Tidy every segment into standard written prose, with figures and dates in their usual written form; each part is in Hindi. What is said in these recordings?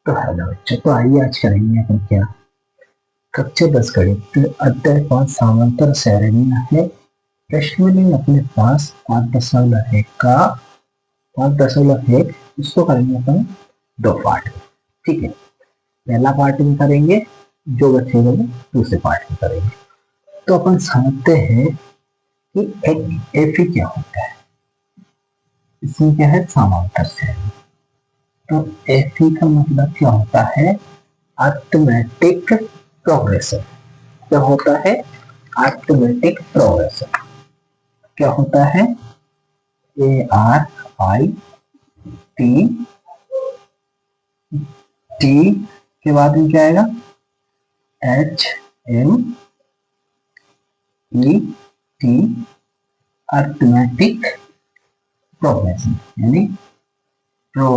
तो हेलो बच्चों, तो आइए आज करेंगे अपन क्या कक्षा 10 गणित अध्याय 5 समांतर श्रेणियां है। प्रश्न में अपने पास 5.1 का 5.1 इसको करेंगे अपन दो पार्ट में। ठीक है, पहला पार्ट में करेंगे, जो बचेगा वो दूसरे पार्ट में करेंगे। तो अपन समझते हैं कि एक एफी क्या होता है। इसमें क्या है, समांतर श्रेणी। तो एफी का मतलब क्या होता है, अर्थमेटिक प्रोग्रेशन। क्या होता है, अर्थमेटिक प्रोग्रेशन। क्या होता है, ARIT, टी के बाद में क्या आएगा, HMET, अर्थमेटिक प्रोग्रेशन। यानी प्रो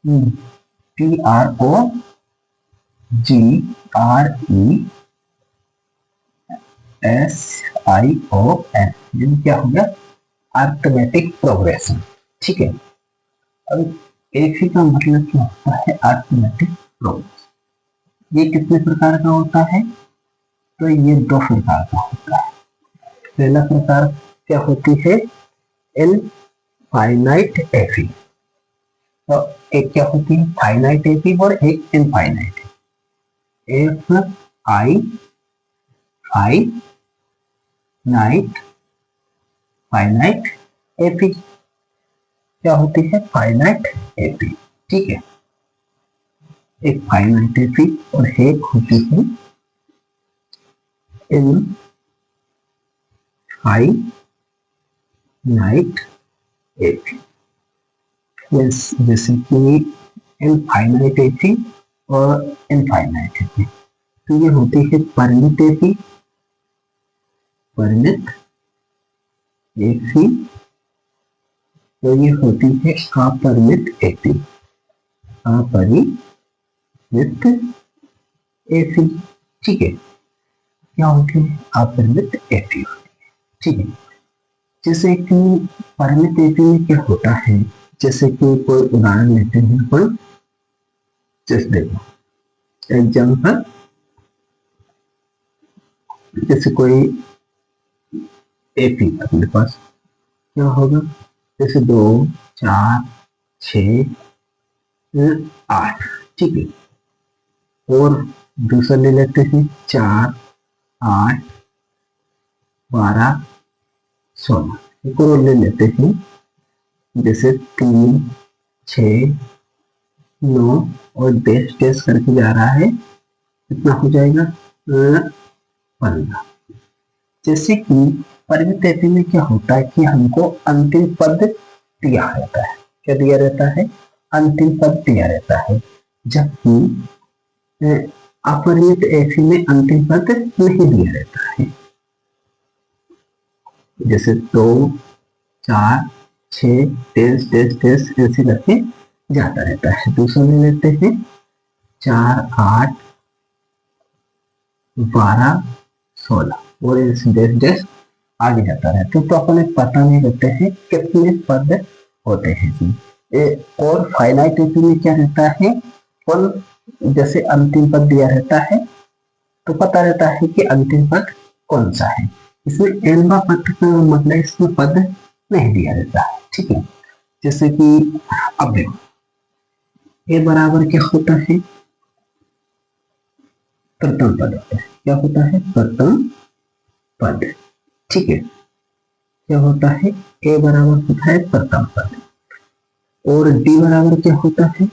PROGRESSION, यानी क्या हो गया, अर्थमेटिक प्रोग्रेशन। ठीक है, अब एफी का मतलब क्या होता है, अर्थमेटिक प्रोग्रेशन। ये कितने प्रकार का होता है, तो ये दो प्रकार का होता है। पहला प्रकार क्या होती है, इनफाइनाइट एफी। तो एक क्या होती है, फाइनाइट एफी और एक इनफाइनाइट। एफ आई फाइनाइट फाइनाइट एफी क्या होती है, फाइनाइट एफी। ठीक है, एक फाइनाइट एफी और एक होती है इनफाइनाइट एफी। जैसे कि इनफाइनाइट एफी और इनफाइनाइट एफी, तो ये होती है परिमित एफी, परिमित एफी। तो ये होती है अपरिमित एफी, अपरिमित एफी। ठीक है, क्या होती है, अपरिमित एफी। ठीक है, जैसे कि परिमित एफी में क्या होता है, जैसे कि कोई उदाहरण लेते हैं अपन। जैसे देखो एग्जाम्पल, जैसे कोई एपी अपने पास क्या होगा, जैसे 2 4 6 8। ठीक है, और दूसरा ले लेते हैं 4 8 12 16। एक और ले लेते हैं, जैसे 3 6 9 और डैश डैश करके जा रहा है, कितना हो जाएगा 15। जैसे कि परिमित एपी में क्या होता है कि हमको अंतिम पद दिया रहता है। क्या दिया रहता है, अंतिम पद दिया रहता है। जबकि अपरिमित एफी में अंतिम पद नहीं दिया रहता है। जैसे 2 4 6 10 10 10 ऐसे करके जाता रहता है। दूसरा ले लेते हैं 4 8 12 16 और ऐसे 10 10 आगे जाता रहता है। तो अपन पता नहीं रहते हैं कितने पद होते हैं। और फाइनाइट एपी में क्या रहता है, और जैसे अंतिम पद दिया रहता है तो पता रहता है कि अंतिम पद कौन सा है। इसमें एनवा पद का मतलब इसमें पद नहीं दिया रहता है। ठीक है, जैसे कि अब देखो ए बराबर क्या होता है, प्रथम पद होता है। क्या होता है, प्रथम पद। ठीक है, क्या होता है, ए बराबर होता है प्रथम पद। और डी बराबर क्या होता है,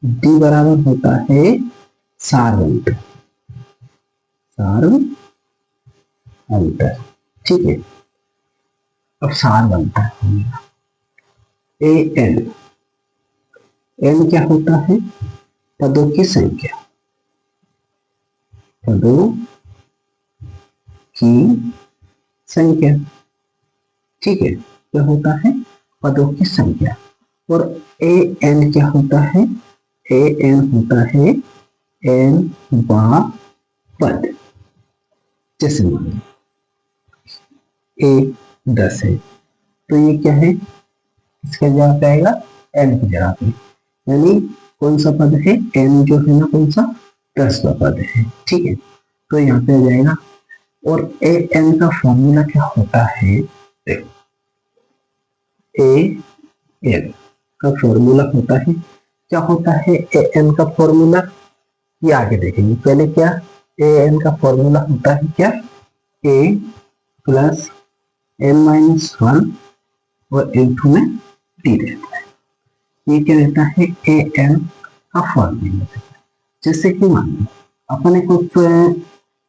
डी बराबर होता है सारवंत, सारवंत। ठीक है, अब सार बनता है ए एन। एन क्या होता है, पदों की संख्या, पदों की संख्या। ठीक है, क्या होता है, पदों की संख्या। और ए एन क्या होता है, ए एन होता है एन बा पद। जैसे मान ए 10 है, तो ये क्या है, इसके जगह पे आएगा एन की जगह पे, यानी कौन सा पद है, एन जो है ना कौन सा 10वां पद है, ठीक है। तो यहाँ पे आ जाएगा। और ए एन का फॉर्मूला क्या होता है, ए एन का फॉर्मूला होता है, क्या होता है ए एन का फॉर्मूला, ये आगे देखेंगे। पहले क्या, ए एन का फॉर्मूला होता है क्या, ए प्लस एन माइनस वन और इंटू में टी रहता है। ये क्या रहता है, ए एन का फॉर्मूला। जैसे कि मान लो अपने को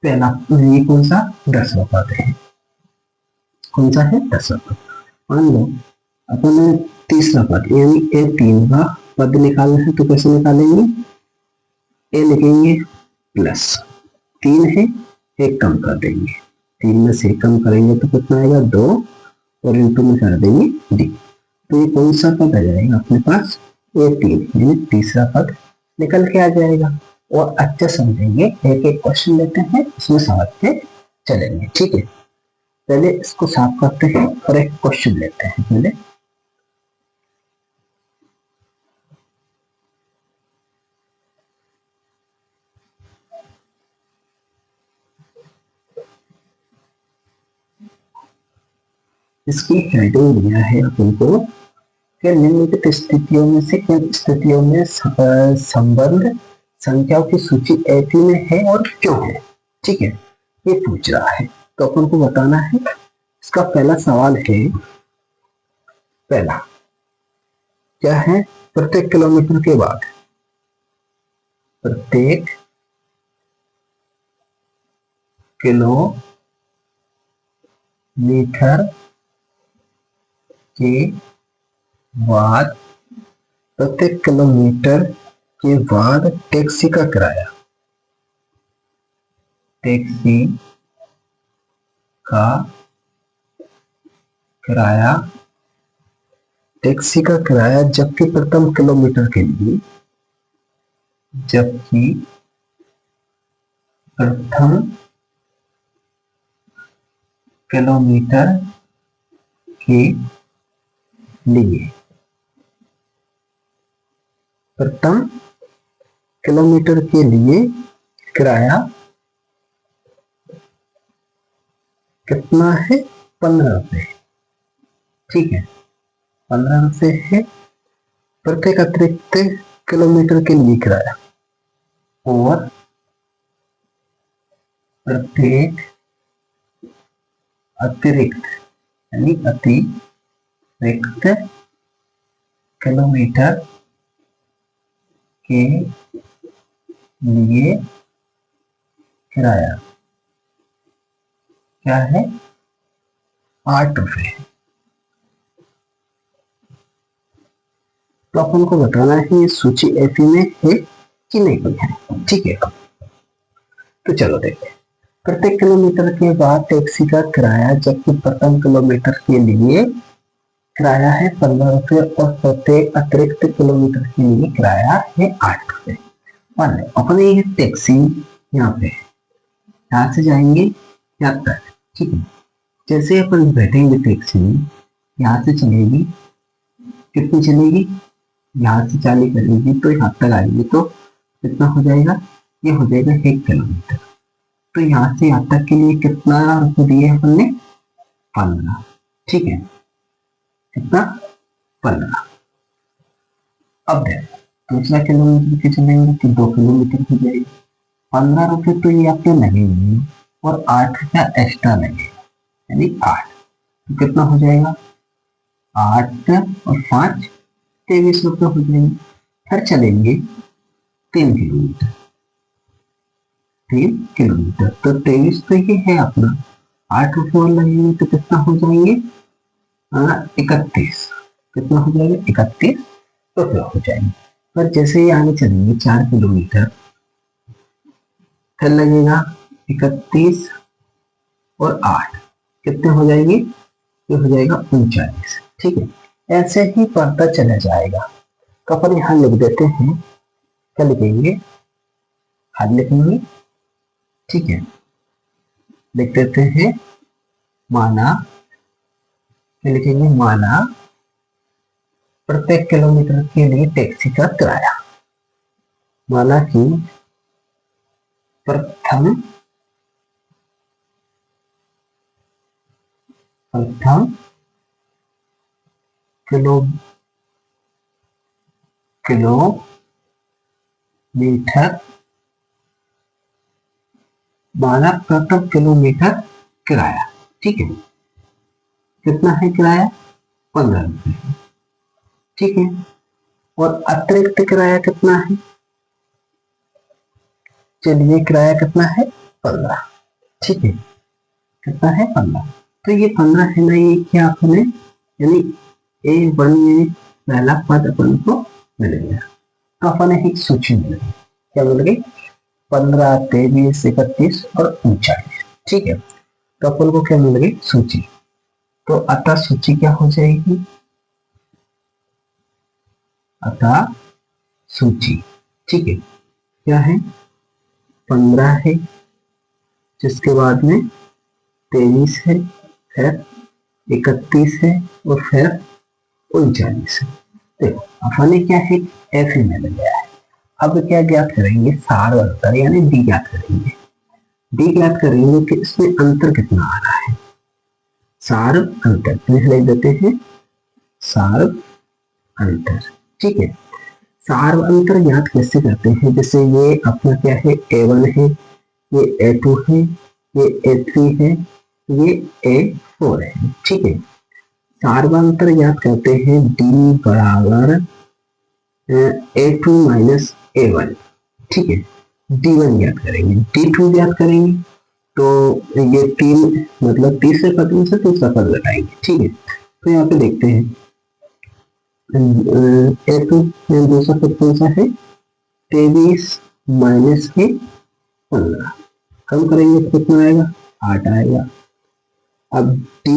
पहला ये कौन सा 10वां पद है, कौन सा है 10वां पद। मान लो अपने तीसरा पद यानी ए 3वां पद निकालना है, तो कैसे निकालेंगे, ए लिखेंगे प्लस 3 है, एक कम कर देंगे, 3 में से कम करेंगे तो कितना आएगा 2 और इंटू में कर देंगे डी। तो ये कौन सा पद आ जाएगा अपने पास, ए 3 यानी तीसरा पद निकल के आ जाएगा। और अच्छे समझेंगे, एक एक क्वेश्चन लेते हैं उसमें समझते चलेंगे, ठीक है। पहले इसको साफ करते हैं और एक क्वेश्चन लेते हैं पहले। इसकी हेडिंग दिया है अपन को कि निम्नलिखित स्थितियों में से किन स्थितियों में संबंध संख्याओं की सूची ऐसी में है और क्यों है, ठीक है, ये पूछ रहा है। तो अपन को बताना है। इसका पहला सवाल है, पहला क्या है, प्रत्येक किलोमीटर के बाद, प्रत्येक किलोमीटर के बाद, प्रत्येक किलोमीटर के बाद टैक्सी का किराया, टैक्सी का किराया, टैक्सी का किराया जबकि प्रथम किलोमीटर के लिए, जबकि प्रथम किलोमीटर के लिए, प्रथम किलोमीटर के लिए किराया कितना है, 15 रुपए, ठीक है, 15 रुपए है प्रत्येक अतिरिक्त किलोमीटर के लिए किराया। और प्रत्येक अतिरिक्त यानी अतिरिक्त किलोमीटर के लिए किराया क्या है, 8 रुपए। तो अपन को बताना है ये सूची ऐसी में है कि नहीं है, ठीक है। तो चलो देखते हैं। प्रत्येक किलोमीटर के बाद टैक्सी का किराया जबकि प्रथम किलोमीटर के लिए किराया है 15 रुपए और प्रत्येक अतिरिक्त किलोमीटर के लिए किराया है 8 रुपए। मान लो अपने ये टैक्सी यहाँ पे, यहाँ से जाएंगे यहाँ तक, ठीक है। जैसे अपन बैठेंगे टैक्सी में, यहाँ से चलेगी, कितनी चलेगी, यहाँ से चालू करेगी तो यहाँ तक आएगी तो कितना हो जाएगा, ये हो जाएगा 1 किलोमीटर। तो यहाँ से यहाँ तक के लिए कितना रुपये दिए अपन ने, 15, ठीक है, कितना 15। अब देखो दूसरा किलोमीटर के चलेंगे तो 2 किलोमीटर हो जाएगी, 15 रुपये तो ये आपके लगेंगे और 8 रुपया एक्स्ट्रा लगेगा यानी 8। तो कितना हो जाएगा, 8 और 5 23 रुपये हो जाएंगे। फिर चलेंगे 3 किलोमीटर, 3 किलोमीटर तो 23 तो ये है अपना, 8 रुपये और लगेंगे तो कितना हो जाएंगे, 31, कितना हो जाएगा 31 रुपये हो जाएंगे। पर जैसे ही आगे चलेंगे 4 किलोमीटर, फिर लगेगा 31 और 8 कितने हो जाएंगे, ये हो जाएगा 39, ठीक है। ऐसे ही बढ़ता चला जाएगा। तो अपन यहाँ लिख देते हैं, क्या लिखेंगे, हद लिखेंगे, ठीक है, लिख देते हैं माना, क्या लिखेंगे, माना प्रत्येक किलोमीटर के लिए टैक्सी का किराया, माना कि प्रथम किलो किलोमीटर, माना प्रथम किलोमीटर किराया, ठीक है, कितना है किराया, 15 रुपये, ठीक है। और अतिरिक्त किराया कितना है, चलिए किराया कितना है, 15, ठीक है, कितना है 15। तो ये 15 है ना, ये क्या अपने यानी A1 में पहला पद अपन को मिल गया। तो अपन एक सूची मिल गई, क्या मिल गई, 15, 23, 31 और 39, ठीक है। तो अपन को क्या मिल गई, सूची। तो अतः सूची क्या हो जाएगी, अतः सूची, ठीक है, क्या है, 15 है, जिसके बाद में 23 है, फिर 31 है और फिर 39 है। देखो अपन ने क्या है, एफ ही मिल गया है। अब क्या ज्ञात करेंगे, सार अंतर यानी डी ज्ञात करेंगे। डी ज्ञात करेंगे कि इसमें अंतर कितना आ रहा है, सार अंतर लिख देते हैं, सार अंतर, ठीक है। सार अंतर ज्ञात कैसे करते हैं, जैसे ये अपना क्या है, A1 है, ये A2 है, ये A3 है, ये A4 है, ठीक है। सार्वंतर ज्ञात करते हैं D बराबर A2 माइनस A1, ठीक है। D1 ज्ञात करेंगे, D2 ज्ञात करेंगे, तो ये तीन मतलब तीसरे पद में से दूसरा पद घटाएंगे, ठीक है। तो यहाँ पे देखते हैं A2 में दूसरा पद कौन सा है, 23 माइनस के 15, कम करेंगे तो कितना आएगा, 8 आएगा। अब D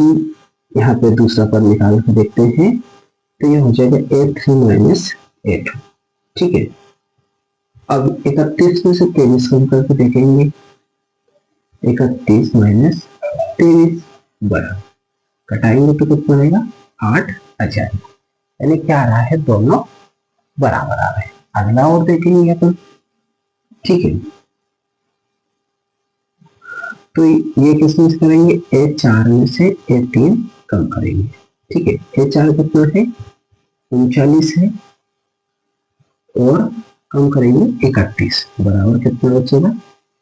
यहाँ पे दूसरा पद निकाल के देखते हैं, तो ये हो जाएगा A3 माइनस A2, ठीक है। अब 31 में से 23 कम करके देखेंगे, 31 माइनस 23 बराबर, घटाएंगे तो कितना आएगा, 8 आ जाएगा। यानी क्या आ रहा है, दोनों बराबर आ रहे हैं। अगला और देखेंगे अपन, ठीक है। तो ये किसमें से करेंगे, A4 में से A3 कम करेंगे, ठीक है। A4 कितना है, 39 है, और कम करेंगे 31, बराबर कितना बचेगा,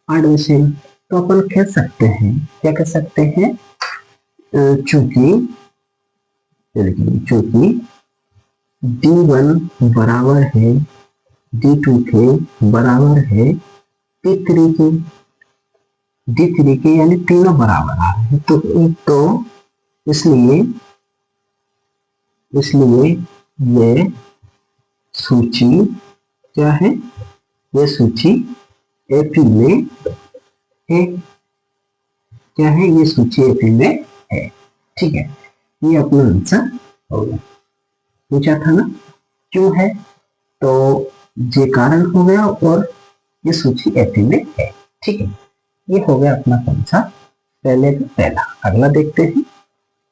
8 बचेगा। तो अपन कह सकते हैं, क्या कह सकते हैं, चूंकि D1 बराबर है D2 के, बराबर है D3 के, D3 के यानी तीनों बराबर आ रहे हैं। तो इसलिए ये सूची क्या है, ये सूची एपी में है, क्या है, ये सूची एपी में है, ठीक है। ये अपना आंसर हो गया, पूछा था ना क्यों है, तो ये कारण हो गया और ये सूची एपी में है, ठीक है। ये हो गया अपना कौन सा, पहले का पहला। अगला देखते हैं,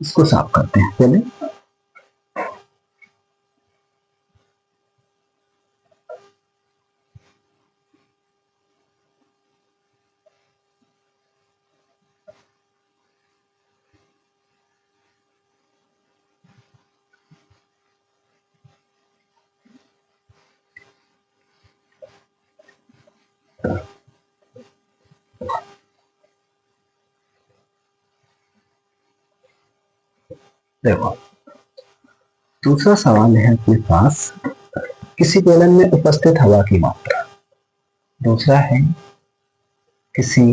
इसको साफ करते हैं पहले। देखो दूसरा सवाल है अपने पास, किसी बेलन में उपस्थित हवा की मात्रा। दूसरा है किसी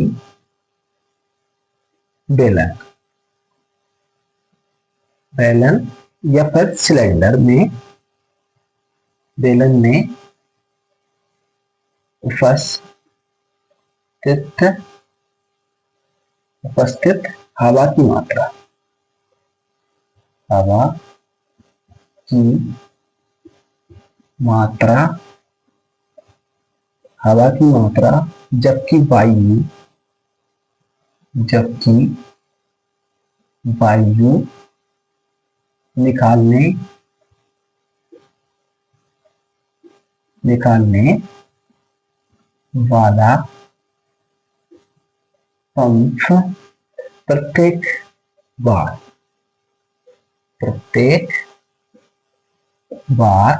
बेलन या फिर सिलेंडर में, बेलन में उपस्थित हवा की मात्रा, हवा की मात्रा, हवा की मात्रा जबकि वायु निकालने वाला पंप प्रत्येक बार प्रत्येक बार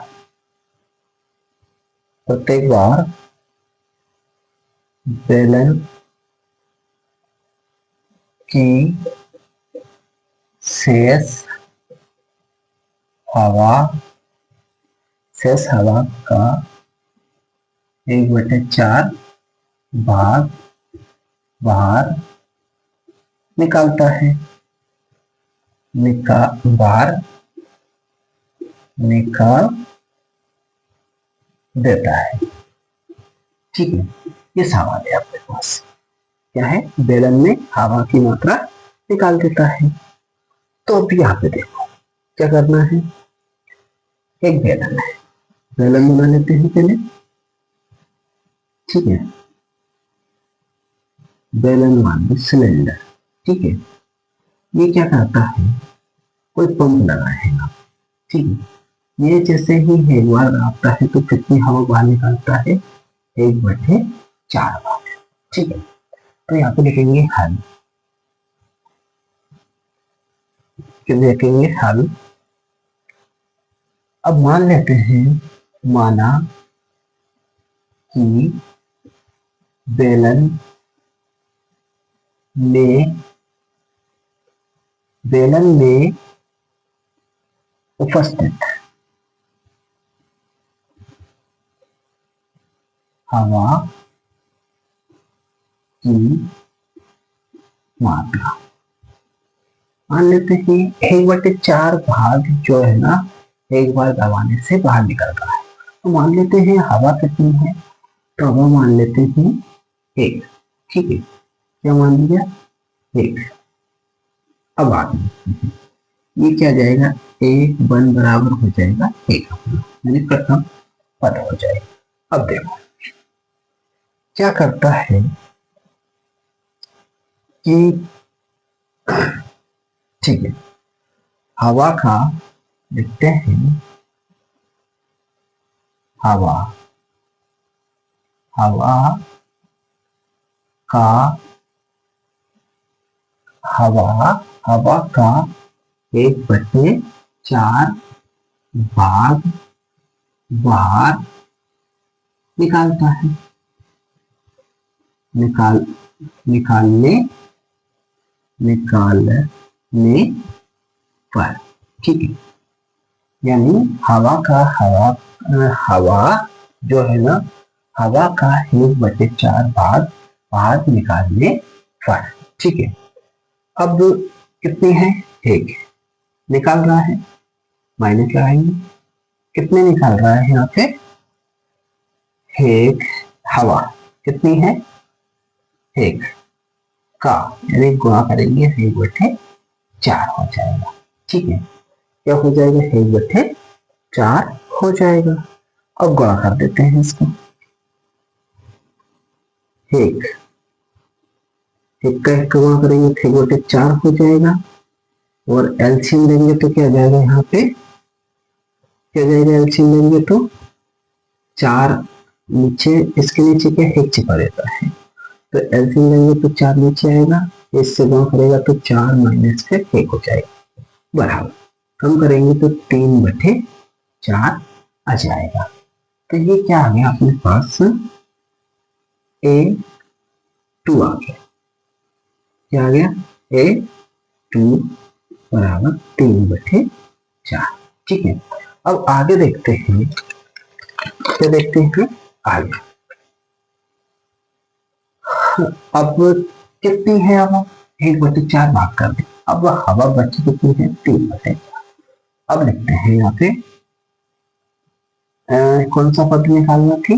प्रत्येक बार बेलन की शेष हवा का 1/4 भाग बाहर निकालता है बाहर निकाल देता है। ठीक है, ये सवाल है आपके पास। क्या है? बेलन में हवा की मात्रा निकाल देता है। तो अब यहाँ पे देखो क्या करना है। एक बेलन है, बेलन बना लेते हैं पहले। ठीक है, बेलन मान सिलेंडर। ठीक है, ये क्या करता है, कोई पंप लगा है। ठीक है, ये जैसे ही एक बार आता है तो कितनी हवा बाहर निकालता है? 1/4 बार। ठीक है, तो यहाँ पे लिखेंगे हल। लिखेंगे हल। अब मान लेते हैं, माना कि बेलन में उपस्थित हवा की मात्रा, मान लेते हैं 1/4 भाग जो है ना, एक बार दबाने से बाहर निकल रहा है। तो मान लेते हैं हवा कितनी है, तो हवा मान लेते हैं 1। ठीक है, क्या मान लिया? 1। अब आगे ये क्या जाएगा, 1 बराबर हो जाएगा 1, यानी प्रथम पद हो जाएगा। अब देखो क्या करता है कि ठीक है, हवा का लिखते हैं, हवा का 1/4 भाग बाहर निकालता है। निकालने पर। ठीक है, यानी हवा जो है ना, हवा का 1/4 भाग बाहर निकालने पर। ठीक है, अब कितनी है? 1 निकाल रहा है, माइनस लगाएंगे। कितने निकाल रहा है यहाँ पे? 1 हवा कितनी है? 1 का, यानी गुणा करेंगे 1/4 हो जाएगा। ठीक है, क्या हो जाएगा? 1/4 हो जाएगा। अब गुणा कर देते हैं इसको। 1 का 1 गुणा करेंगे तो 1/4 हो जाएगा, और एलसीएम लेंगे तो क्या जाएगा? यहाँ पे क्या जाएगा? एलसीएम लेंगे तो 4 नीचे, इसके नीचे क्या 1 छिपा रहता है, तो एलसीएम लेंगे तो 4 नीचे आएगा, इससे गुणा करेगा तो 4 माइनस फिर 1 हो जाएगा, बराबर। कम करेंगे तो 3/4 आ जाएगा। तो ये क्या आ गया अपने पास? A2 आ गया। क्या आ गया? A2 बराबर 3/4। ठीक है, अब आगे देखते हैं, क्या देखते हैं आगे। अब कितनी है हवा? 1/4 भाग कर दे। अब हवा बची कितनी है? 3/4। अब लिखते हैं यहाँ पे कौन सा पद निकालना थी?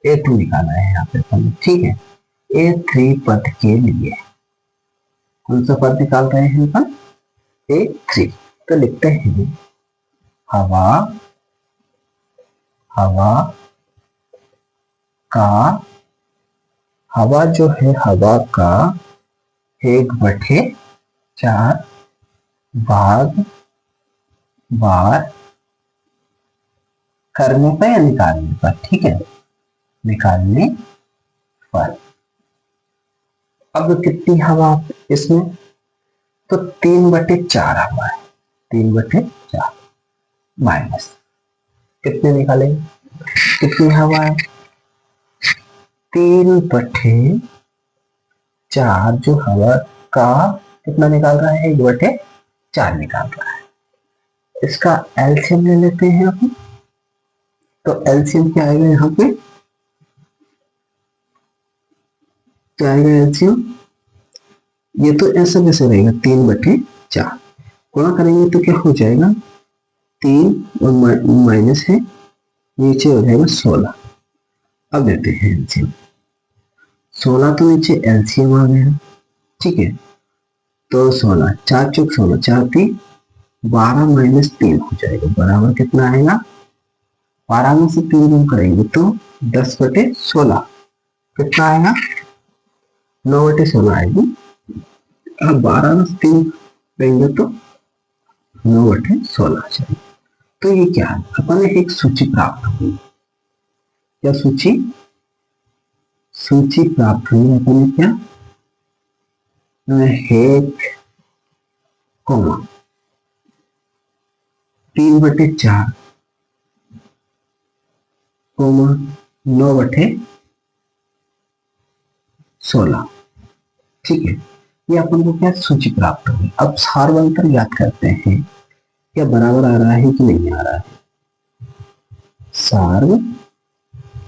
A2 निकालना है यहाँ पे पद। ठीक है, A3 पद के लिए कौन सा पद निकाल रहे हैं अपन? A3। तो लिखते हैं हवा जो है, हवा का 1/4 भाग बार करने पर या निकालने पर। ठीक है, निकालने 5। अब कितनी हवा इसमें, तो 3/4 हवा है, 3/4 माइनस कितने निकालेंगे, कितनी हवा है, 3/4 जो हवा का कितना निकाल रहा है, 1/4 निकाल रहा है। इसका एलसीएम ले लेते हैं अपन, तो एलसीएम क्या आएगा यहाँ पे, क्या आएगा एलसीएम, ये तो ऐसा कैसे रहेगा, 3/4 गुणा करेंगे तो क्या हो जाएगा, 3 और माइनस है, नीचे हो जाएगा 16। अब देते हैं एलसीएम, 16 तो नीचे एलसीएम आ गया, ठीक है, तो 16 4 चौक 16, 4 3 12 माइनस 3 हो जाएगा, बराबर कितना आएगा, 12 में से 3 गुण करेंगे तो 10/16 कितना आएगा, 9/16 आएगी। अब 12 में से 3 करेंगे तो 9/16 आ जाएगी। तो ये क्या है, अपन ने एक सूची प्राप्त हुई, क्या सूची, सूची प्राप्त हुई अपन ने, क्या एक कोमा 3/4 कोमा 9/16, ठीक है, ये अपन को क्या सूची प्राप्त होगी। अब सार्वंतर याद करते हैं, क्या बराबर आ रहा है कि नहीं आ रहा है, सार्व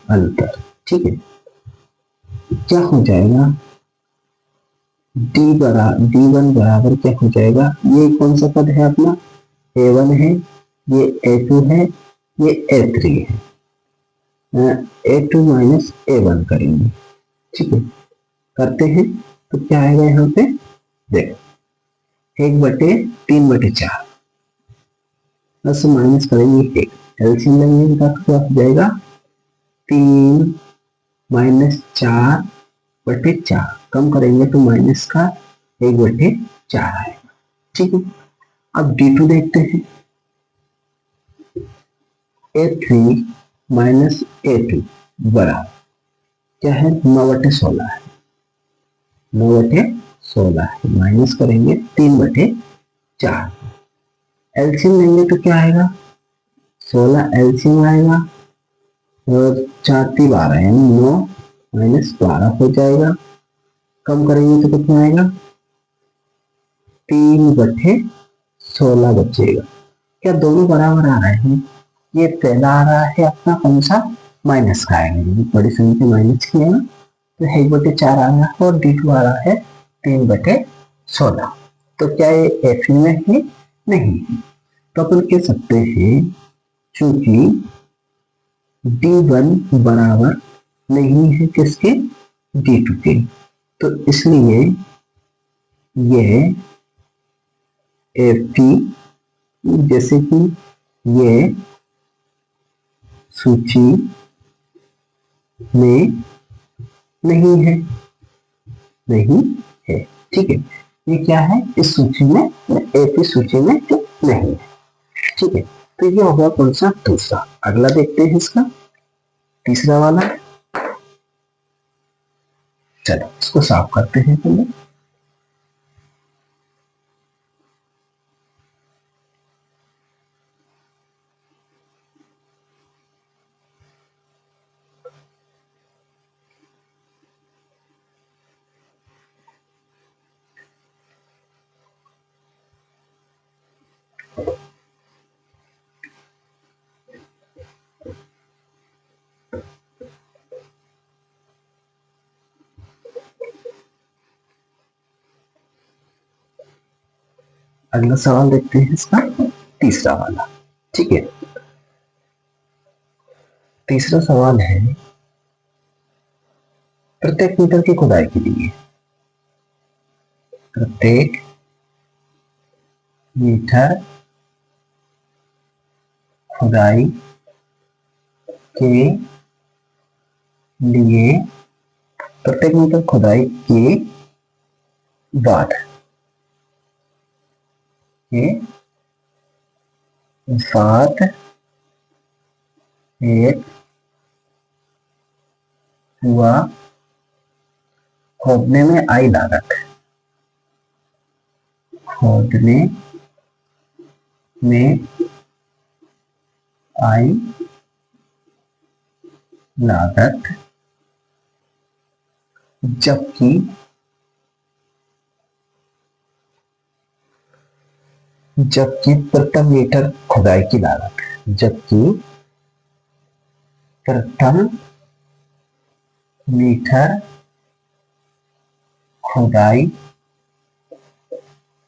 अंतर, ठीक है, क्या हो जाएगा, D1 बराबर क्या हो जाएगा, ये कौन सा पद है अपना, A1 है, ये A2 है, ये A3 है, A2 माइनस A1 करेंगे, ठीक है, करते हैं तो क्या आएगा यहाँ पे, देखो 1/3/4 प्लस माइनस करेंगे 1, एलसीएम लेंगे इनका तो क्या हो जाएगा, 3 माइनस 4/4 कम करेंगे तो माइनस का 1/4 आएगा, ठीक है। अब D2 देखते हैं, A3 माइनस A2 बराबर क्या है, 9/16 है, 9/16 है, माइनस करेंगे 3/4, एलसीएम लेंगे तो क्या आएगा, 16 एलसीएम आएगा और 4 3 12 यानी 9 माइनस 12 हो जाएगा, कम करेंगे तो कितना आएगा, 3/16 बचेगा। क्या दोनों बराबर आ रहे हैं, ये पहला आ रहा है अपना कौन सा, माइनस का आएगा, बड़ी संख्या माइनस की है ना, तो 1/4 आ रहा है, और D2 आ रहा है 3/16, तो क्या ये F में है, नहीं है, तो अपन कह सकते हैं चूंकि D1 बराबर नहीं है किसके, D2 के, तो इसलिए यह FP, जैसे कि ये सूची में नहीं है, नहीं है, ठीक है, ये क्या है, इस सूची में, एपी सूची में नहीं है, ठीक है, तो ये हो गया कौन सा, दूसरा। अगला देखते हैं इसका, तीसरा वाला, चलो इसको साफ करते हैं पहले। अगला सवाल देखते हैं इसका, तीसरा वाला, ठीक है, तीसरा सवाल है, प्रत्येक मीटर की खुदाई के लिए, प्रत्येक मीटर खुदाई के लिए, प्रत्येक मीटर खुदाई के बाद एक कुआं खोदने में आई लागत, खोदने में आई लागत, जबकि प्रति मीटर खुदाई की लागत, जबकि प्रति मीटर खुदाई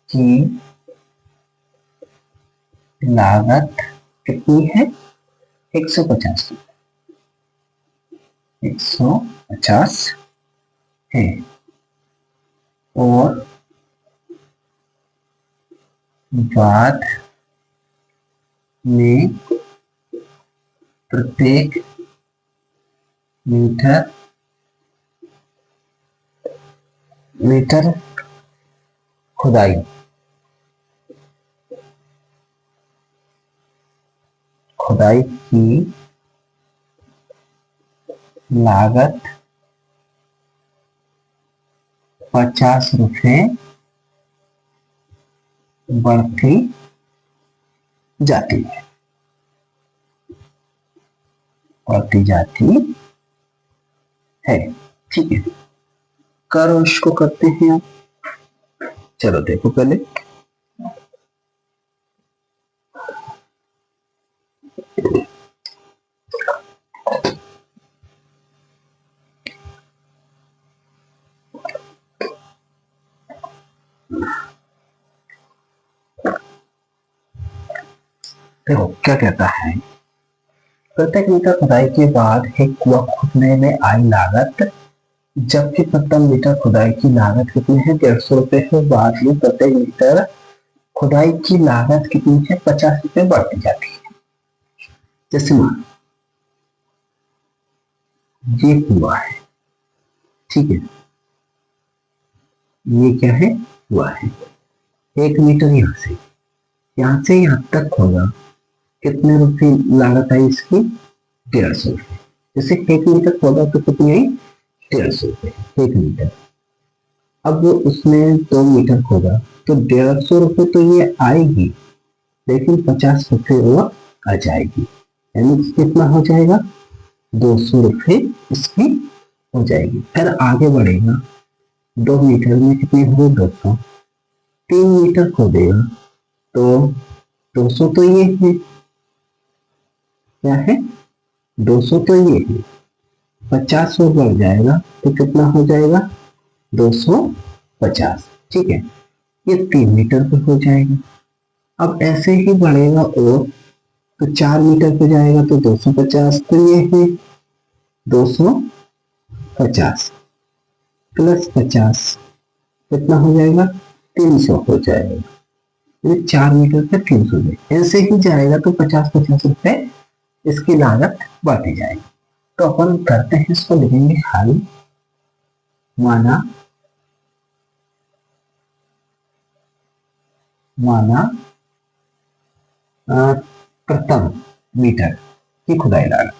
की लागत कितनी है? 150, 150 है। और बाद में प्रत्येक मीटर खुदाई की लागत 50 रुपए बढ़ती जाती है, ठीक है। करो, इसको करते हैं। चलो देखो पहले, देखो क्या कहता है। प्रत्येक मीटर खुदाई के बाद एक कुआं खोदने में आई लागत, जबकि प्रति मीटर खुदाई की लागत कितनी है? 150 रुपए है। बाद में प्रत्येक मीटर खुदाई की लागत कितनी है? 50 रुपए बढ़ती जाती है। जैसे मान ये कुआं है, ठीक है, ये क्या है? कुआं है। 1 मीटर यहां से यहां तक खोदा, कितने रुपए लागत आई इसकी? 150 रुपए। जैसे 1 मीटर खोदा तो कितनी आई? 150 रुपए 1 मीटर। अब वो उसने 2 मीटर खोदा तो 150 रुपए तो ये आएगी, लेकिन 50 रुपए और आ जाएगी, यानी कितना हो जाएगा? 200 रुपए इसकी हो जाएगी। फिर आगे बढ़ेगा, 2 मीटर में कितने हो गए? 200। 3 मीटर खोदेगा तो 200 तो ये है, क्या है? 200 तो ये है, 50 और बढ़ जाएगा तो कितना हो जाएगा? 250, ठीक है। ये 3 मीटर पे हो जाएगा। अब ऐसे ही बढ़ेगा और तो 4 मीटर पे जाएगा तो 250, तो ये है 250 प्लस 50 कितना हो जाएगा? 300 हो जाएगा। 4 मीटर पे 300 ऐसे ही जाएगा तो 50-50 रुपए इसकी लागत बढ़ती जाएगी। तो अपन करते हैं, इसको लिखेंगे हल। माना प्रथम मीटर की खुदाई लागत,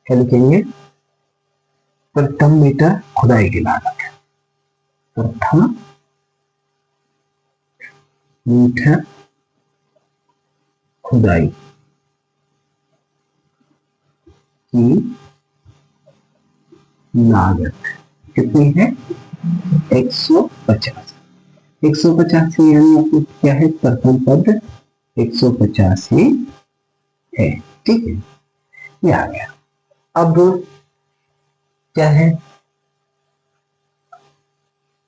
क्या लिखेंगे? प्रथम मीटर खुदाई की लागत, प्रथम मीटर खुदाई की लागत कितनी है? 150। 150 यानी आपको क्या है? प्रथम पद 150 ही है, ठीक है, ये आ गया। अब क्या है?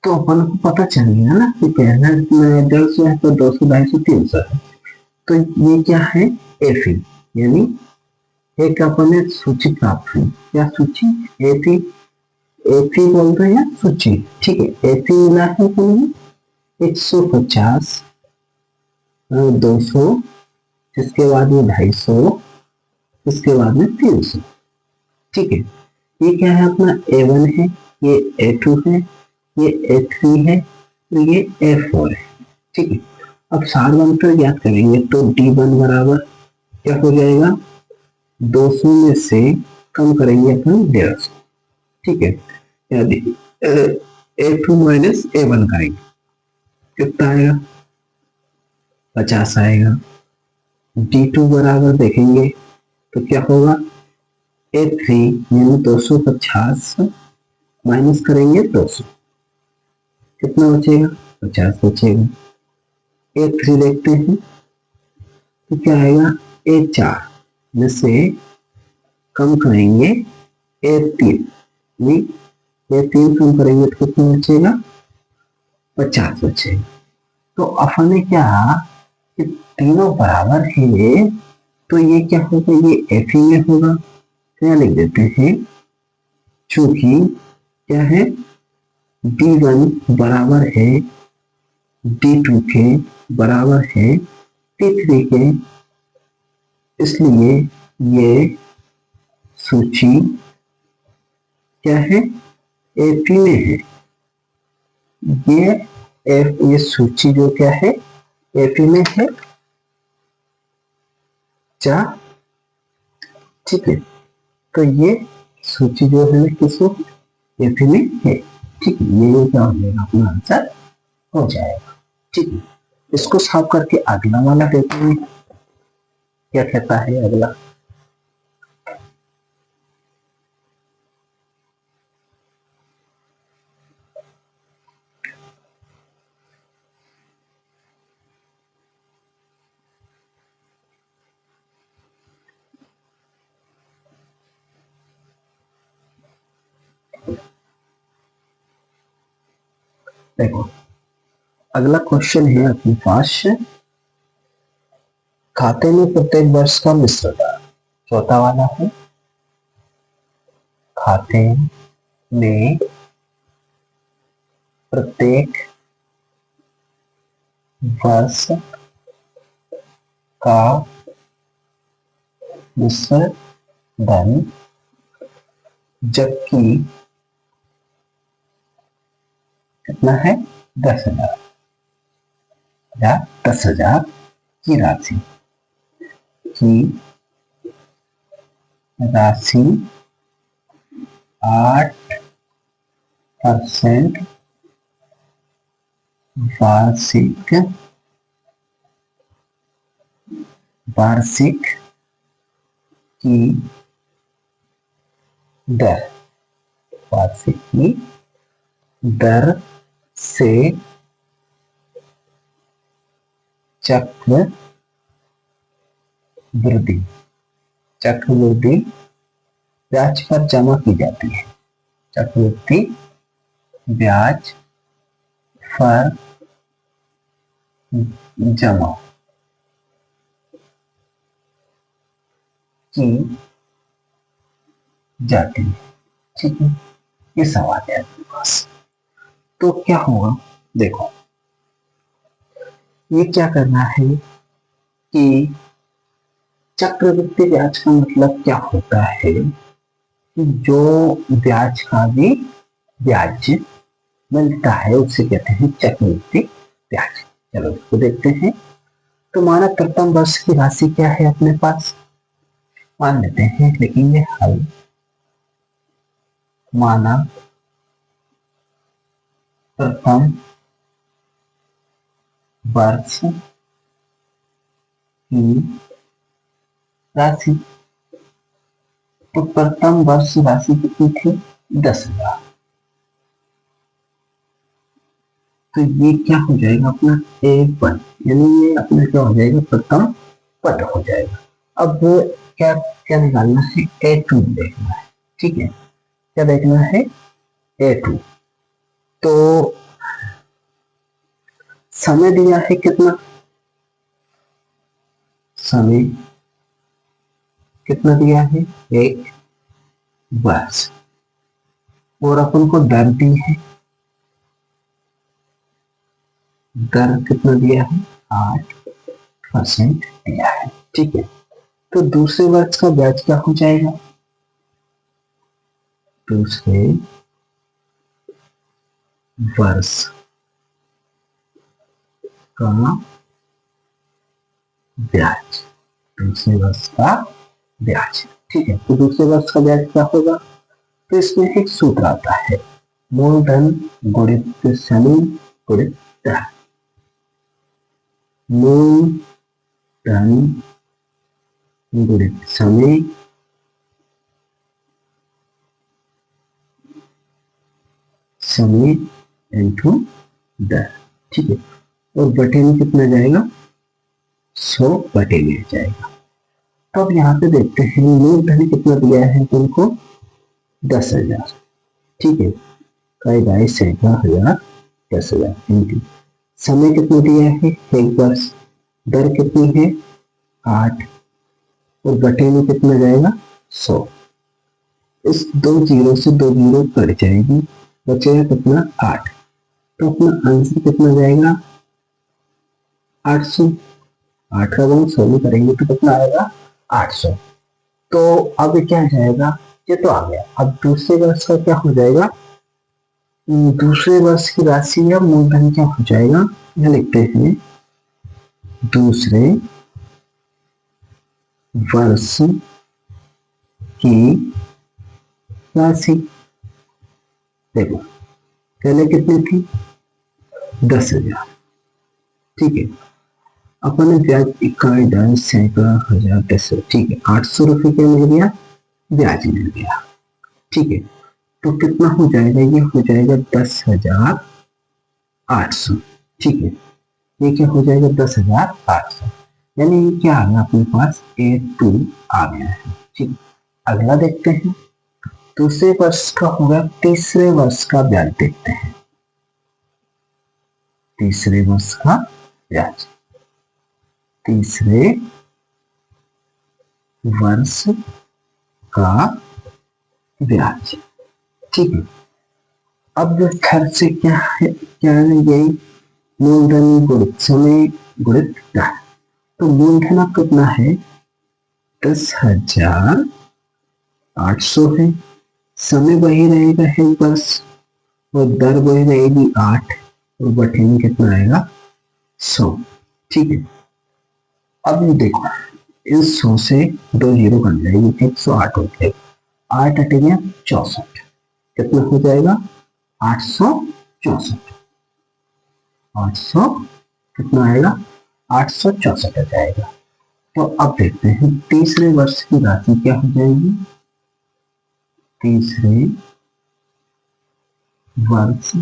तो अपन को पता चल गया ना कि पहला 150 है तो 200, 250, 300 है। तो ये क्या है? एफी, यानी एक अपने सूची प्राप्त हुई। क्या सूची? एफी, एफी बोल रहे हैं सूची, ठीक है। एफी मिला है हमें 150, 200, इसके बाद में 250, इसके बाद में 300, ठीक है। ये क्या है? अपना A1 है, ये A2 है, ये A3 है, तो ये A4 है, ठीक है। अब सार अंतर ज्ञात करेंगे तो D1 बराबर क्या हो जाएगा? 200 में से कम करेंगे अपन 150, ठीक है। A2 माइनस A1 करेंगे, कितना आएगा? 50 आएगा। D2 बराबर देखेंगे तो क्या होगा? A3 यानी 250 माइनस करेंगे 200, कितना बचेगा? 50 बचेगा। A3 देखते हैं तो क्या आएगा? A4 में से कम करेंगे A3, नहीं A3 कम करेंगे तो कितना बचेगा? 50 बचेगा। तो अपन ने क्या कि तीनों बराबर है तो ये क्या होगा? ये F में होगा। क्या लिख देते हैं? चूंकि क्या है, D1 बराबर है D2 के बराबर है D3 के, इसलिए ये सूची क्या है? AP में है। ये सूची जो क्या है? AP में है। क्या? ठीक है, तो ये सूची जो है किसमें? AP में है। ठीक है, ये क्या हो जाएगा? अपना आंसर हो जाएगा। ठीक है, इसको साफ करके अगला वाला देखते हैं क्या कहता है अगला। देखो, अगला क्वेश्चन है अपने पास, खाते में प्रत्येक वर्ष का मिश्र दर, चौथा वाला है। खाते में प्रत्येक वर्ष का मिश्र धन, जबकि कितना है? 10,000 या 10,000 की राशि 8% वार्षिक की दर, वार्षिक की दर से चक्रवृद्धि ब्याज पर जमा की जाती है। चक्रवृद्धि ब्याज पर जमा की जाती है। ठीक है, ये सवाल है आपके पास। तो क्या होगा? देखो, ये क्या करना है कि चक्रवृद्धि ब्याज का मतलब क्या होता है कि जो ब्याज का भी ब्याज मिलता है उसे कहते हैं चक्रवृद्धि ब्याज। चलो इसको देखते हैं। तो माना प्रथम वर्ष की राशि क्या है अपने पास? मान लेते हैं, लिखेंगे हल। माना प्रथम वर्ष की राशि, तो प्रथम वर्ष राशि कितनी थी? 10,000। तो ये क्या हो जाएगा अपना? A1, यानी ये अपना क्या हो जाएगा? प्रथम पद हो जाएगा। अब क्या क्या निकालना है? A2 देखना है। ठीक है, क्या देखना है? A2। तो समय दिया है कितना? समय कितना दिया है? 1 वर्ष। और अपन को दर दी है, दर कितना दिया है? 8% दिया है। ठीक है, तो दूसरे वर्ष का ब्याज क्या हो जाएगा? दूसरे वर्ष का ब्याज, दूसरे वर्ष का ब्याज। ठीक है, तो दूसरे वर्ष का ब्याज क्या होगा? तो इसमें एक सूत्र आता है मूलधन गुणित समय गुणित दर। मूलधन गुणित समय इंटू दर, ठीक है। और बटे में कितना जाएगा, 100 बटे में जाएगा। तो अब यहाँ पे देखते हैं मूलधन कितना दिया है तुमको, 10,000, ठीक है। कई बाई सैकड़ा हजार 10,000 इंटू समय कितना दिया है, 1 वर्ष। दर कितनी है, 8, और बटे में कितना जाएगा, 100। इस 2 जीरो से 2 जीरो कट जाएगी, बचेगा कितना, 8। तो अपना आंसर कितना जाएगा, 800। 8 का गुण 100 में करेंगे तो कितना आएगा, 800। तो अब क्या जाएगा, ये तो आ गया। अब दूसरे वर्ष का क्या हो जाएगा, दूसरे वर्ष की राशि या मूलधन क्या हो जाएगा, यह लिखते हैं दूसरे वर्ष की राशि। देखो पहले कितनी थी, 10,000, ठीक है। अपन ने ब्याज इकाई दर सैकड़ा हजार 10, ठीक है। 800 रुपये क्या मिल गया, ब्याज मिल गया, ठीक है। तो कितना हो जाएगा, ये हो जाएगा 10,800, ठीक है। ये क्या हो जाएगा, 10,800, यानी ये क्या आ गया अपने पास, A2 आ गया है, ठीक। अगला देखते हैं, दूसरे वर्ष का होगा, तीसरे वर्ष का ब्याज देखते हैं। तीसरे वर्ष का ब्याज, तीसरे वर्ष का ब्याज, ठीक है। अब जो खर्च क्या है, क्या है, यही मूलधन गुणित समय गुणित दर। तो मूलधन अब कितना है, 10,800 है। समय वही रहेगा 1 वर्ष, और दर वही रहेगी 8, और बटे में कितना आएगा, 100, ठीक है। अब ये देखो, इस 100 से 2 जीरो कट जाएगी, 108 हो जाएगा, 8 अटे गया 64, कितना हो जाएगा, 864। 800 कितना आएगा, 864 आ जाएगा। तो अब देखते हैं तीसरे वर्ष की राशि क्या हो जाएगी, तीसरे वर्ष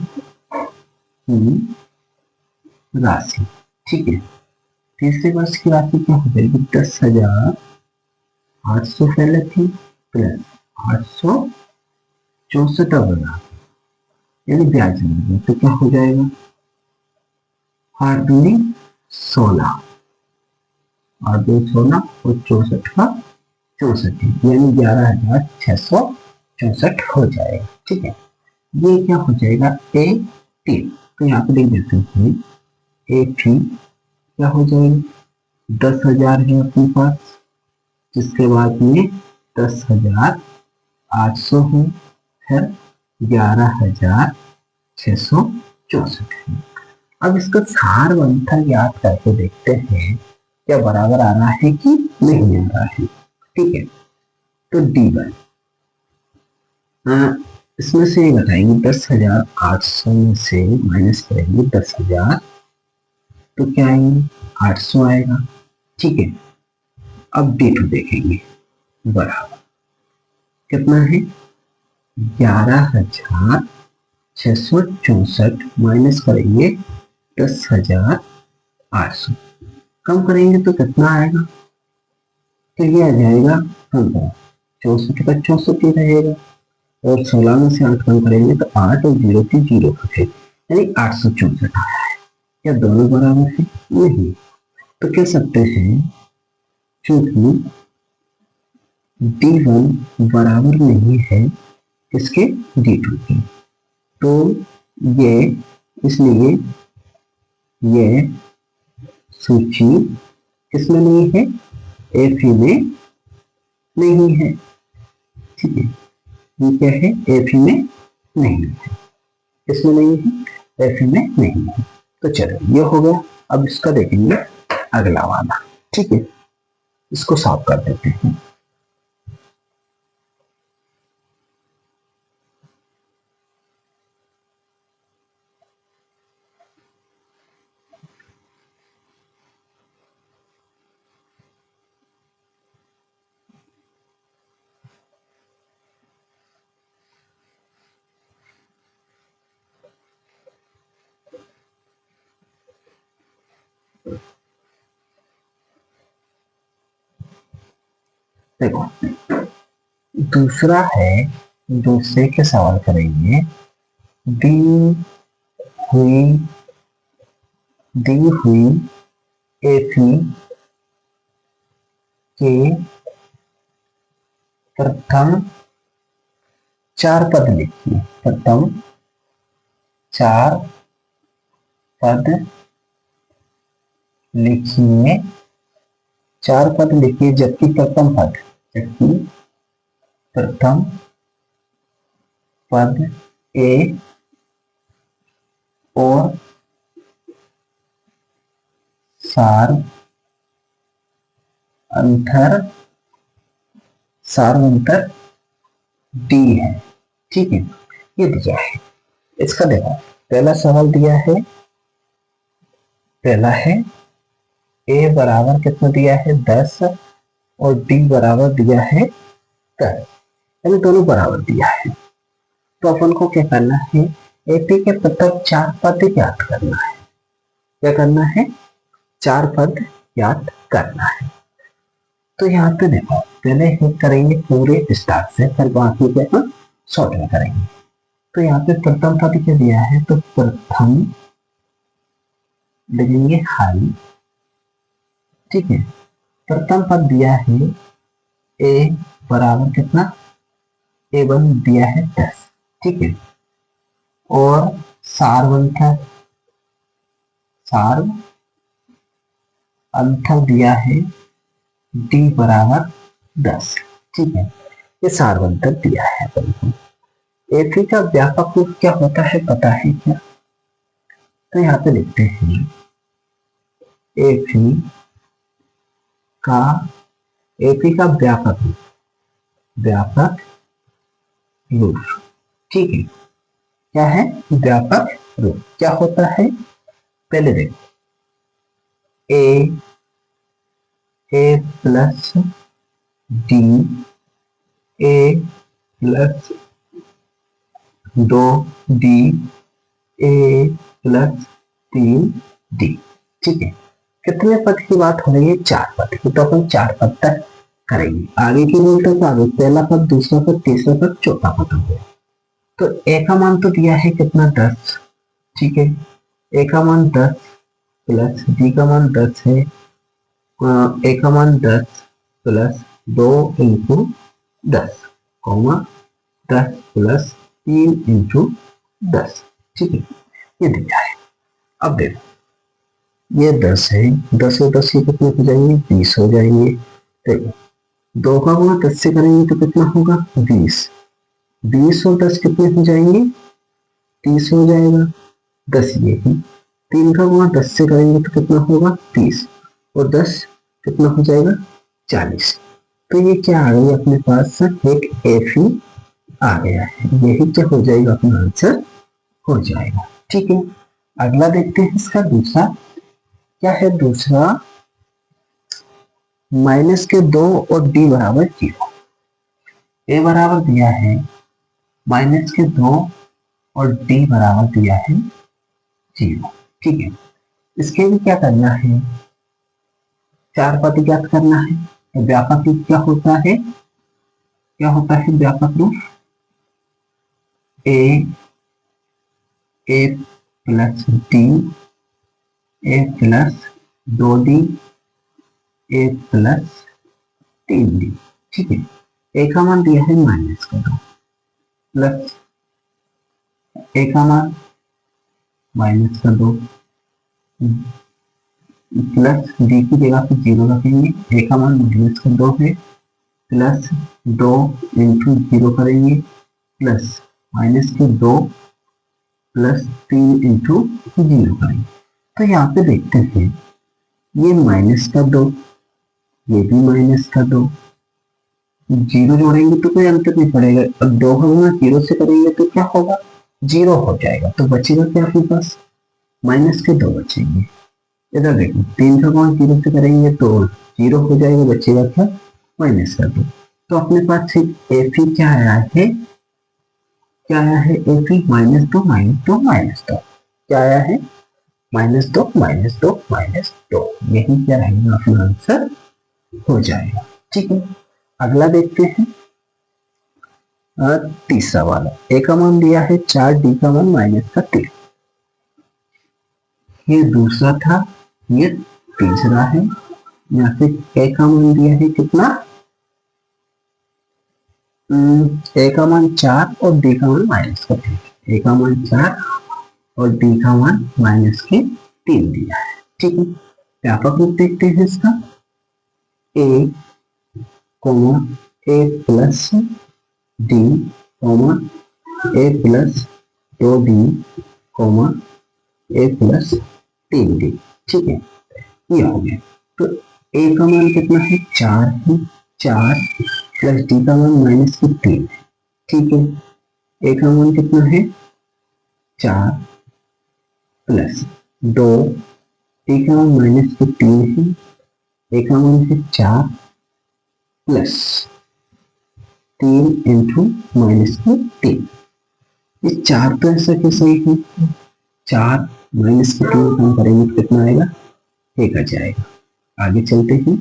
की राशि, ठीक है। तीसरे वर्ष की राशि क्या हो जाएगी, 10,800 पहले थी, प्लस 864 होगा, यानी ब्याज मिलेगा। तो क्या हो जाएगा, 8 दूनी 16, 8 2 16, और 64 का 64, यानी 11,664 हो जाएगा, ठीक है। ये क्या हो जाएगा, A3। तो यहाँ पे लिख देते हैं A3 क्या हो जाएगा, 10,000 है अपने पास, जिसके बाद में 10,800 है, फिर 11,664 है। अब इसका सार मंथन याद करके देखते हैं क्या बराबर आ रहा है कि नहीं आ रहा है, ठीक है। तो D1 इसमें से ये बताएंगे, 10,800 में से माइनस करेंगे 10,000, तो क्या आएंगे, 800 आएगा, ठीक है। अब D2 देखेंगे, बराबर कितना है, 11,664 माइनस करेंगे 10,800, कम करेंगे तो कितना आएगा, तो ये आ जाएगा 15, 64 का 64 ही रहेगा, और 16 में से 8 कम करेंगे तो 8 और 0 की 0 बचे, यानी 864 आया है। क्या दोनों बराबर है, नहीं। तो कह सकते हैं क्योंकि D1 बराबर नहीं है इसके D2 के, तो ये इसलिए ये सूची किसमें नहीं है, F में नहीं है, ठीक है। ये क्या है, F में नहीं है, इसमें नहीं है, F में नहीं है। तो चलो ये हो गया। अब इसका देखेंगे अगला वाला, ठीक है। इसको साफ कर देते हैं। देखो दूसरा है, दूसरे के सवाल करेंगे। दी हुई दी हुई एपी के प्रथम 4 पद लिखिए। प्रथम 4 पद लिखिए। 4 पद लिखिए, जबकि प्रथम पद ए और सार अंतर डी है। ठीक है, ये दिया है। इसका देखो, पहला सवाल दिया है, पहला है ए बराबर कितना दिया है 10 और डी बराबर दिया है 10, यानी दोनों बराबर दिया है। तो अपन को क्या करना है, एपी के प्रथम 4 पद याद करना है। क्या करना है, 4 पद याद करना है। तो यहाँ पे देखो, पहले हम करेंगे पूरे स्टार्ट से, फिर बाकी के हम शॉर्ट में करेंगे। तो यहाँ पे प्रथम पद क्या दिया है, तो प्रथम लिखेंगे हाई। ठीक है, प्रथम पद दिया है ए बराबर कितना, A1 दिया है 10। ठीक है, और सार अंतर दिया है डी बराबर 10। ठीक है, ये सारवंतर दिया है अपन को। एपी का व्यापक रूप क्या होता है पता है क्या, तो यहाँ पे लिखते हैं एपी का व्यापक रूप। ठीक है, क्या है व्यापक रूप, क्या होता है, पहले देखो ए प्लस डी, ए प्लस 2 डी, ए प्लस 3 डी। ठीक है, कितने पद की बात हो रही है, 4 पद की। तो अपन 4 पद तक करेंगे, आगे की बोलते तो आगे पहला पद, दूसरा पद, तीसरा पद, चौथा पद हो गया। तो ए का मान तो दिया है कितना 10। ठीक है, ए का मान 10 प्लस डी का मान 10 है, ए का मान 10 plus 2 into 10 comma 10 plus 3 into 10। ठीक है, ये दिया है। अब देखो, ये 10 है, 10 और 10 ये कितने हो जाएंगे, 20 हो जाएंगे। देखो 2 का गुणा 10 से करेंगे तो कितना होगा 20, 20 और 10 कितने हो जाएंगे 30 हो जाएगा। 10 ये ही, 3 का गुणा 10 से करेंगे तो कितना होगा 30, और 10 कितना हो जाएगा 40। तो ये क्या आ गई अपने पास, एक एफी आ गया है। यही क्या हो जाएगा, अपना आंसर हो जाएगा। ठीक है, अगला देखते हैं इसका दूसरा क्या है। दूसरा माइनस के 2 और डी बराबर 0। ए बराबर दिया है माइनस के 2 और डी बराबर दिया है 0। ठीक है, इसके लिए क्या करना है, 4 पद ज्ञात करना है। तो व्यापक रूप क्या होता है, व्यापक रूप ए प्लस डी, ए प्लस 2d, ए प्लस 3d। ठीक है, ए का मान दिया है माइनस का 2 प्लस ए का मान माइनस का 2 प्लस डी की जगह पे 0 रखेंगे। ए का मान माइनस का 2 है, प्लस 2 इंटू 0 करेंगे, प्लस माइनस के 2 प्लस 3 इंटू 0 करेंगे। तो यहाँ पे देखते हैं, ये माइनस का 2, ये भी माइनस का 2, 0 जोड़ेंगे तो कोई अंतर नहीं पड़ेगा। अब 2 का गुणा 0 से करेंगे तो क्या होगा 0 हो जाएगा। तो बचेगा क्या आपके पास, माइनस के 2 बचेंगे। इधर देखो 3 का गुणा 0 से करेंगे तो 0 हो जाएगा, बचेगा क्या माइनस का 2। तो अपने पास एफी क्या आया है, एफी -2 -2 -2 क्या आया है -2 यही क्या रहेगा अपना आंसर हो जाएगा। ठीक है, अगला देखते हैं। तीसरा वाला, ए का मान दिया है 4, डी का मान -3। ये दूसरा था, ये तीसरा है। या फिर ए का मान दिया है कितना, ए का मान 4 और डी का मान -3। ए का मान 4 और डी का मान -3 दिया है। ठीक है, व्यापक रूप देखते हैं इसका। ए कोमा ए प्लस डी कोमा ए प्लस 2 डी कोमा ए प्लस 3 डी। ठीक है, ये हो गया। तो ए का मान कितना है, 4 है, 4 प्लस डी का मान -3 है। ठीक है, ए का मान कितना है, 4 प्लस 2, डी का मान -3 है, ए का मान है 4 प्लस 3 इंटू -3। ये 4 तो ऐसा कैसे है, 4 -3 कम करेंगे तो कितना आएगा, 1 आ जाएगा। आगे चलते हैं,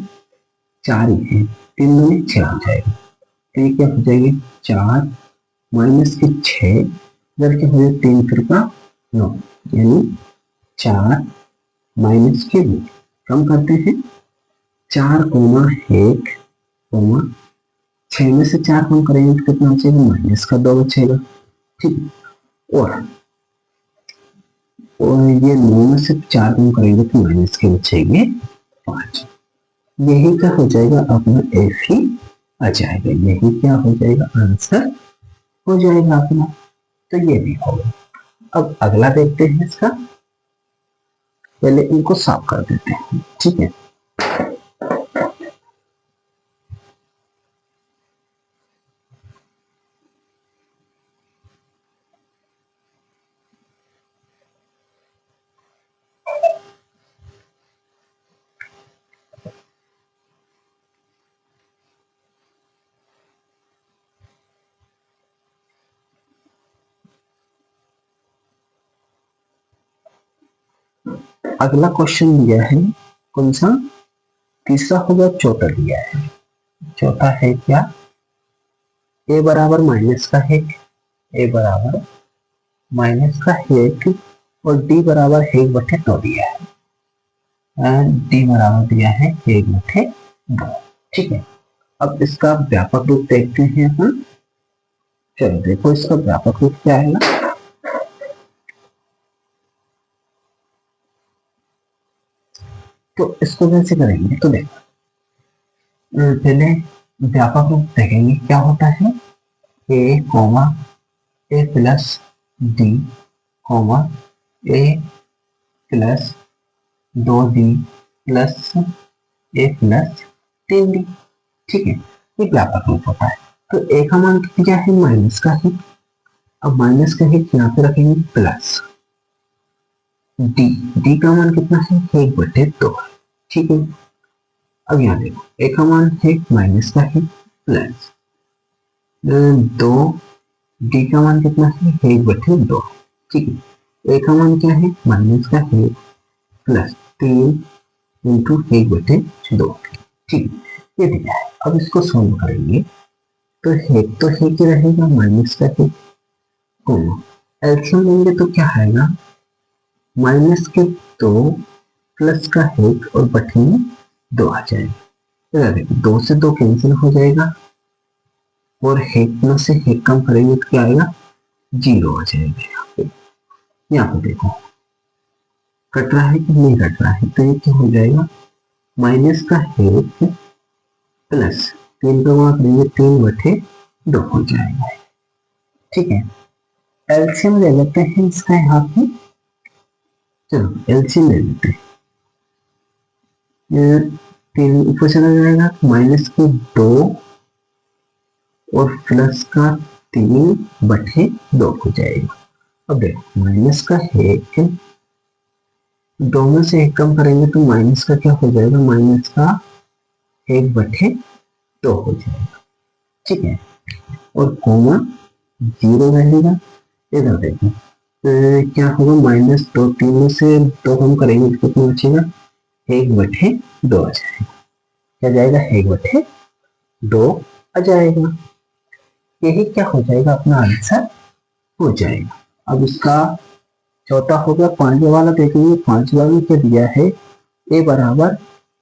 4 ही है, 3 में 6 हो जाएगा। तो ये क्या हो जाएगा, 4 -6 इधर क्या हो जाएगा, 3 फिर का 9, यानी 4 -2 कम करते हैं। 4 कोमा 1 कोमा 6 में से 4 कम करेंगे तो कितना बचेगा, -2 बचेगा। ठीक, और ये 9 में से 4 कम करेंगे तो माइनस के बचेंगे 5। यही क्या हो जाएगा, अपना एफ ही आ जाएगा। यही क्या हो जाएगा, आंसर हो जाएगा अपना। तो ये भी होगा। अब अगला देखते हैं इसका, पहले इनको साफ कर देते हैं। ठीक है, अगला क्वेश्चन दिया है, कौन सा, तीसरा होगा, चौथा दिया है। चौथा है क्या, ए बराबर माइनस का 1, ए बराबर -1 और डी बराबर 1/2 दिया है। डी बराबर दिया है 1/2। ठीक है, अब इसका व्यापक रूप देखते हैं हम। चलो देखो, इसका व्यापक रूप क्या आएगा। तो इसको कैसे करेंगे, तो देखो, पहले व्यापक रूप देखेंगे क्या होता है। ए कोमा ए प्लस डी कोमा ए प्लस 2 डी प्लस ए प्लस 3 डी। ठीक है, ये व्यापक रूप होता है। तो ए का मान क्या है, माइनस का है। अब माइनस का है, यहाँ पे रखेंगे प्लस डी, डी का मान कितना है, 1/2। ठीक है, अब यहाँ देखो, ए का मान है माइनस का है, प्लस 2, डी का मान कितना है, 1/2। ठीक है, ए का मान क्या है, माइनस का है, प्लस 3 इंटू 1/2। ठीक, ये दिया है। अब इसको सॉल्व करेंगे तो एक ही रहेगा, माइनस का है, एल्सियम लेंगे तो क्या आएगा, -2 प्लस का 1 और बटे में 2 आ जाएगा। देखो, 2 से 2 कैंसिल हो जाएगा और 1 में से 1 कम करेंगे तो क्या आएगा, 0 आ जाएगा। यहाँ पे देखो, कट रहा है कि नहीं कट रहा है, तो ये क्या हो जाएगा, माइनस का 1 प्लस 3 का गुणा करेंगे 3/2 हो जाएगा। ठीक है, एलसीएम ले लेते हैं इसका यहाँ पे। चलो एलसीएम ले लेते हैं, 3 ऊपर चला जाएगा, -2 और प्लस का 3/2 हो जाएगा। अब देखो, माइनस का 1, 2 में से 1 कम करेंगे तो माइनस का क्या हो जाएगा, माइनस का 1/2 हो जाएगा। ठीक है, और कोमा 0 रहेगा। इधर देखो, क्या होगा, -2, 3 में से 2 हम करेंगे तो कितना बचेगा, 1/2 आ जाएगा। क्या जाएगा, 1/2 आ जाएगा। यही क्या हो जाएगा, अपना आंसर हो जाएगा। अब इसका चौथा होगा, पांचवा वाला देखेंगे। पांचवा में क्या दिया है, ए बराबर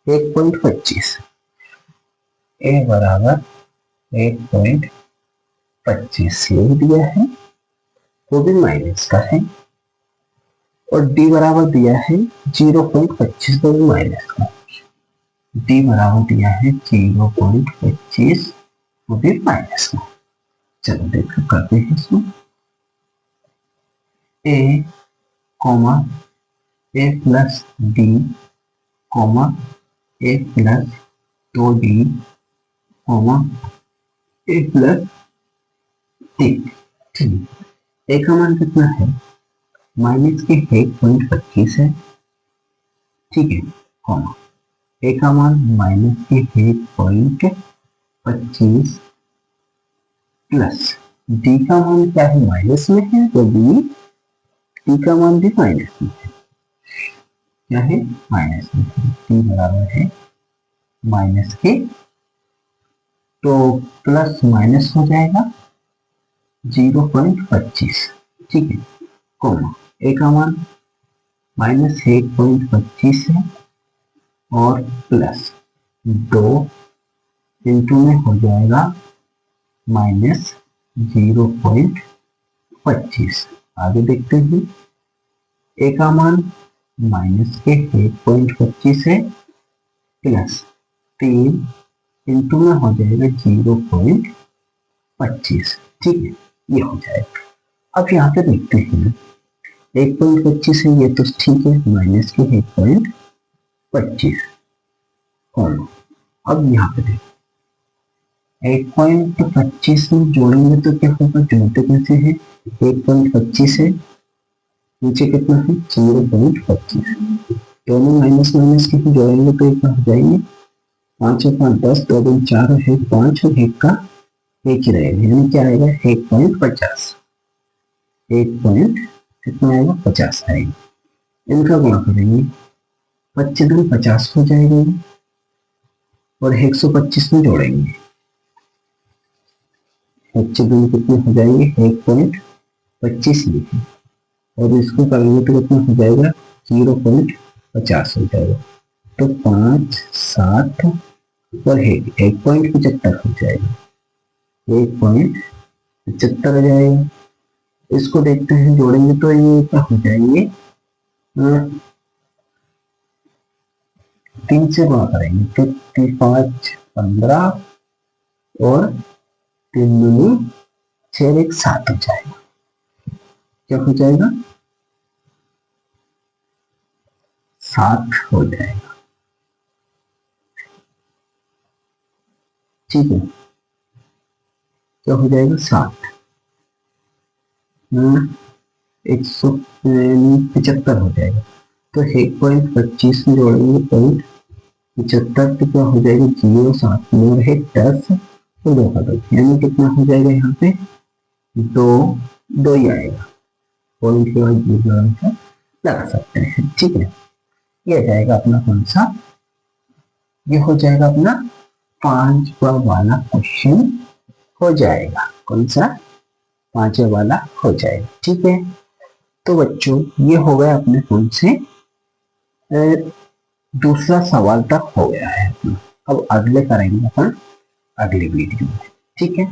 1.25, ए बराबर 1.25 यही दिया है, वो भी माइनस का है। और डी बराबर दिया है 0.25, वो भी माइनस का। डी बराबर दिया है 0.25, वो भी माइनस का। चलो देखो करते हैं इसमें, ए कॉमा ए प्लस डी कॉमा ए प्लस 2d कॉमा ए प्लस 1। ठीक, ए का मान कितना है, माइनस के 1.25 है। ठीक है, कॉमा ए का मान माइनस के 1.25 प्लस डी का मान क्या है, माइनस में है, तो डी का मान भी माइनस में है। क्या है, माइनस में है। डी बराबर है माइनस के, तो प्लस माइनस हो जाएगा 0.25। ठीक है, कॉमा ए का मान -1.25 है और प्लस 2 इंटू में हो जाएगा -0.25। आगे देखते हैं, ए का मान माइनस के 1.25 है प्लस 3 इंटू में हो जाएगा 0.25। ठीक है, ये हो जाएगा। अब यहाँ पे देखते हैं, 1.25 है, ये तो ठीक है, माइनस के 1.25। अब यहाँ पे देखो, 1.25 में जोड़ेंगे तो क्या होगा, जोड़ते कैसे हैं, 1.25 है, नीचे कितना है 0.25, दोनों माइनस माइनस के जोड़ेंगे तो इतना हो जाएंगे 5 और 5 10, 2 2 4 है 5 और 1 का 1 ही रहेगा, यानी क्या आएगा 1.50, 1 कितना आएगा 50 आएगा। इनका गुणा करेंगे, 25 दूनी 50 हो जाएगा और 125 में जोड़ेंगे, 25 दूनी कितने हो जाएंगे 1.25 लिखे और इसको करेंगे तो कितना हो जाएगा 0.50 हो जाएगा। तो 5 7 और 1.75 हो जाएगा, 1.75 हो जाएगा। इसको देखते हैं, जोड़ेंगे तो ये क्या हो जाएंगे, 3 से गुणा करेंगे तो 5 15 और 3 दूनी 6 1 7 हो जाएगा। क्या हो जाएगा, 7 हो जाएगा। ठीक है, क्या हो जाएगा 7, 175 हो जाएगा। तो 1.25 में जोड़ेंगे 0.75 तो क्या हो जाएगा 0 7 और 1 10 और 2 का 2, यानी कितना हो जाएगा यहाँ पे 2 ही आएगा। पॉइंट के बाद लगा सकते हैं। ठीक है, ये जाएगा अपना कौन सा, ये हो जाएगा अपना 5वां वाला क्वेश्चन हो जाएगा। कौन सा, 5वां वाला हो जाएगा। ठीक है, तो बच्चों ये हो गया अपने कौन से दूसरा सवाल तक हो गया है। अब अगले करेंगे अपन अगली वीडियो में। ठीक है।